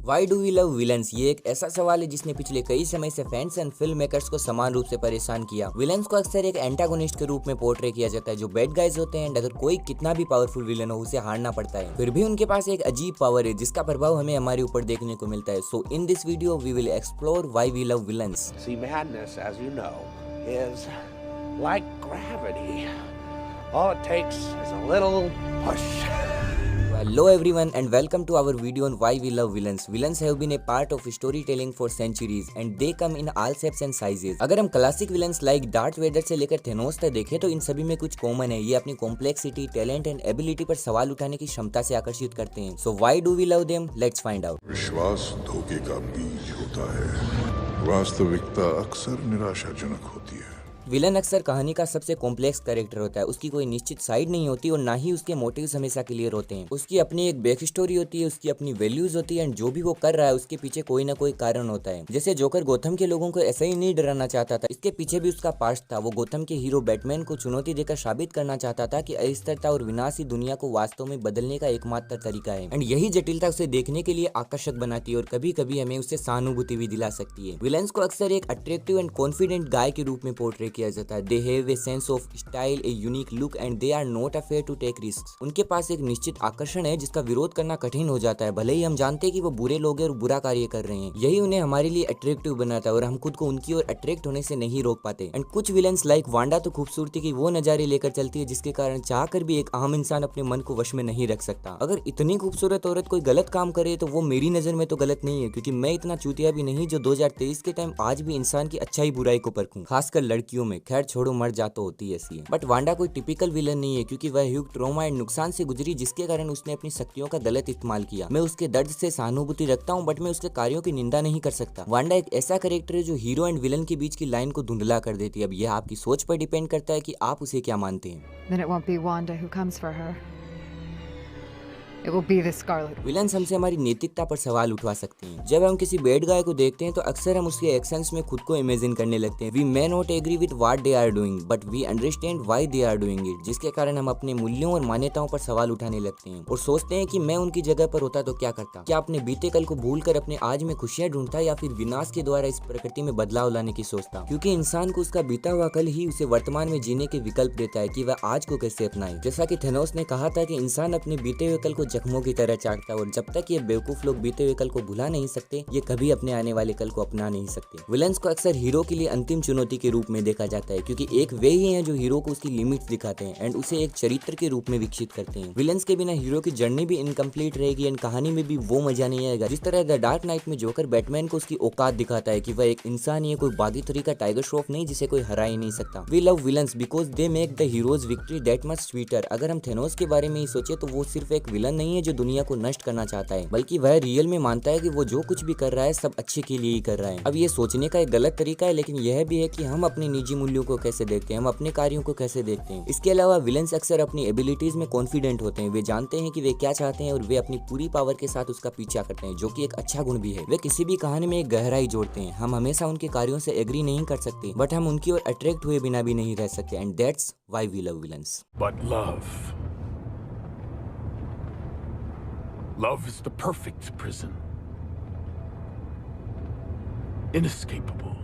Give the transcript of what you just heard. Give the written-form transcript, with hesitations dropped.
Y do we love villains, ये एक ऐसा सवाल है जिसने पिछले कई समय से फैंस एंड फिल्म मेकर्स को समान रूप से परेशान किया। विलन्स को अक्सर एक एंटागोनिस्ट के रूप में पोर्ट्रे किया जाता है जो बैड गाइज होते हैं एंड अगर कोई कितना भी पावरफुल विलन हो उसे हारना पड़ता है। फिर भी उनके पास एक अजीब पावर है जिसका प्रभाव हमें हमारे ऊपर देखने को मिलता है। So in this video we will explore why we love villains. See, madness, as you know, is like gravity. All it takes is a little push. Hello everyone and welcome to our video on why we love villains. Villains have been a part of storytelling for centuries and they come in all shapes and sizes. अगर हम classic villains like Darth Vader से लेकर Thanos तक देखें तो इन सभी में कुछ कॉमन है। ये अपनी कॉम्प्लेक्सिटी, टैलेंट एंड एबिलिटी पर सवाल उठाने की क्षमता से आकर्षित करते हैं। So why do we love them? Let's find out. विश्वास धोखे का बीज होता है। वास्तविकता अक्सर निराशाजनक होती है। विलन अक्सर कहानी का सबसे कॉम्प्लेक्स कैरेक्टर होता है। उसकी कोई निश्चित साइड नहीं होती और ना ही उसके मोटिव्स हमेशा क्लियर होते हैं। उसकी अपनी एक बैक स्टोरी होती है, उसकी अपनी वैल्यूज होती है एंड जो भी वो कर रहा है उसके पीछे कोई ना कोई कारण होता है। जैसे जोकर गोथम के लोगों को ऐसा ही नहीं डराना चाहता था, इसके पीछे भी उसका पास्ट था। वो गोथम के हीरो बैटमैन को चुनौती देकर साबित करना चाहता था कि अस्थिरता और विनाश ही दुनिया को वास्तव में बदलने का एकमात्र तरीका है एंड यही जटिलता उसे देखने के लिए आकर्षक बनाती है और कभी कभी हमें उससे सहानुभूति भी दिला सकती है। विलन्स को अक्सर एक अट्रैक्टिव एंड कॉन्फिडेंट गाय के रूप में पोर्ट्रे किया जाता है। दे have a sense of style, a unique look and they are not afraid to take risks. उनके पास एक निश्चित आकर्षण है जिसका विरोध करना कठिन हो जाता है, भले ही हम जानते हैं कि वो बुरे लोग हैं और बुरा कार्य कर रहे हैं। यही उन्हें हमारे लिए अट्रैक्टिव बनाता है और हम खुद को उनकी ओर अट्रैक्ट होने से नहीं रोक पाते। एंड कुछ विलन्स लाइक वांडा तो खूबसूरती की वो नजारे लेकर चलती है जिसके कारण चाहकर भी एक आम इंसान अपने मन को वश में नहीं रख सकता। अगर इतनी खूबसूरत औरत कोई गलत काम करे तो वो मेरी नजर में तो गलत नहीं है, क्योंकि मैं इतना चूतिया भी नहीं जो 2023 के टाइम आज भी इंसान की अच्छाई बुराई को परखूं, खासकर लड़कियों में। खैर छोड़ो, मर जा तो होती है ऐसी है। बट वांडा कोई टिपिकल विलन नहीं है क्योंकि वह ह्यूग ट्रॉमा एंड नुकसान से गुजरी जिसके कारण उसने अपनी शक्तियों का गलत इस्तेमाल किया। मैं उसके दर्द से सहानुभूति रखता हूँ बट मैं उसके कार्यों की निंदा नहीं कर सकता। वांडा एक ऐसा कैरेक्टर है जो हीरो एंड विलन के बीच की लाइन को धुंधला कर देती है। अब यह आपकी सोच पर डिपेंड करता है कि आप उसे क्या मानते हैं। Then it won't be Wanda who comes for her. It will be the Scarlet. Villains हमसे हमारी नैतिकता पर सवाल उठवा सकते हैं। जब हम किसी बैड गाय को देखते हैं तो अक्सर हम उसके एक्शंस में खुद को इमेजिन करने लगते हैं। We may not agree with what they are doing but we understand why they are doing it, जिसके कारण हम अपने मूल्यों और मान्यताओं पर सवाल उठाने लगते हैं और सोचते हैं कि मैं उनकी जगह पर होता तो क्या करता। क्या अपने बीते कल को भूलकर अपने आज में खुशियां ढूंढता या फिर विनाश के द्वारा इस प्रकृति में बदलाव लाने की सोचता। क्योंकि इंसान को उसका बीता हुआ कल ही उसे वर्तमान में जीने के विकल्प देता है कि वह आज को कैसे अपनाए। जैसा कि थेनोस ने कहा था कि इंसान अपने बीते हुए कल को जख्मों की तरह और जब तक ये बेवकूफ लोग बीते हुए कल को भुला नहीं सकते, ये कभी अपने आने वाले कल को अपना नहीं सकते। विलन्स को अक्सर हीरो के लिए अंतिम चुनौती के रूप में देखा जाता है क्योंकि एक वे ही हैं जो हीरो को उसकी लिमिट्स दिखाते हैं एंड उसे एक चरित्र के रूप में विकसित करते हैं। विलन्स के बिना हीरो की जर्नी भी इनकम्प्लीट रहेगी एंड कहानी में भी वो मजा नहीं आएगा जिस तरह द डार्क नाइट में जोकर बैटमैन को उसकी औकात दिखाता है कि वह एक इंसान ही है, कोई बागी तरीका टाइगर श्रॉफ नहीं जिसे कोई हरा ही नहीं सकता। We love villains because they make the heroes victory that much sweeter. अगर हम थेनोस के बारे में ही सोचे तो वो सिर्फ एक विलन नहीं है जो दुनिया को नष्ट करना चाहता है, बल्कि वह रियल में मानता है कि वो जो कुछ भी कर रहा है सब अच्छे के लिए ही कर रहा है। अब ये सोचने का एक गलत तरीका है, लेकिन यह भी है कि हम अपने निजी मूल्यों को कैसे देखते हैं, हम अपने कार्यों को कैसे देखते हैं। इसके अलावा विलन्स अक्सर अपनी एबिलिटीज में कॉन्फिडेंट होते हैं। वे जानते हैं कि वे क्या चाहते हैं और वे अपनी पूरी पावर के साथ उसका पीछा करते हैं, जो कि एक अच्छा गुण भी है। वे किसी भी कहानी में एक गहराई जोड़ते हैं। हम हमेशा उनके कार्यों से एग्री नहीं कर सकते बट हम उनकी ओर अट्रैक्ट हुए बिना भी नहीं रह सकते and that's why we love villains. But love is the perfect prison. Inescapable.